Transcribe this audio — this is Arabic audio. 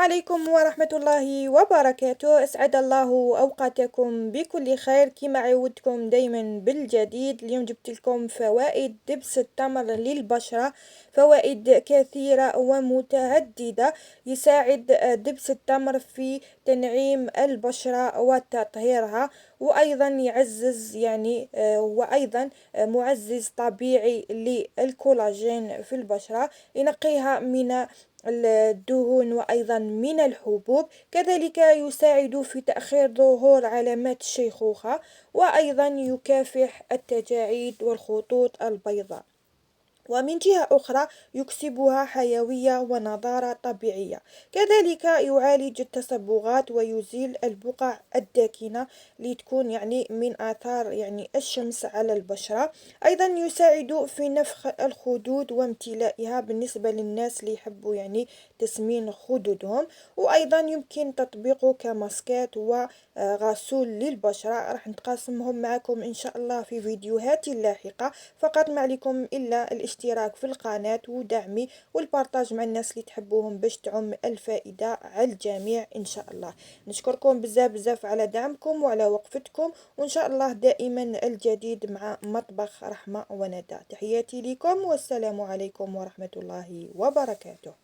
عليكم ورحمة الله وبركاته. أسعد الله أوقاتكم بكل خير. كما عودتكم دايما بالجديد، اليوم جبت لكم فوائد دبس التمر للبشرة. فوائد كثيرة ومتعددة. يساعد دبس التمر في تنعيم البشرة وتطهيرها، وأيضا يعزز وأيضا معزز طبيعي للكولاجين في البشرة، ينقيها من الدهون وأيضا من الحبوب. كذلك يساعد في تأخير ظهور علامات الشيخوخة، وأيضا يكافح التجاعيد والخطوط البيضاء. ومن جهة أخرى يكسبها حيوية ونضارة طبيعية. كذلك يعالج التصبغات ويزيل البقع الداكنة اللي تكون من آثار الشمس على البشرة. أيضا يساعد في نفخ الخدود وامتلائها بالنسبة للناس اللي يحبوا تسمين خدودهم. وأيضا يمكن تطبيقه كماسكات وغسول للبشرة. راح نتقاسمهم معكم إن شاء الله في فيديوهات لاحقة. فقط ما عليكم إلا الاشتراك في القناة ودعمي والبارتاج مع الناس اللي تحبوهم باش تعم الفائدة على الجميع إن شاء الله. نشكركم بزاف بزاف على دعمكم وعلى وقفتكم، وإن شاء الله دائما الجديد مع مطبخ رحمة وندى. تحياتي لكم والسلام عليكم ورحمة الله وبركاته.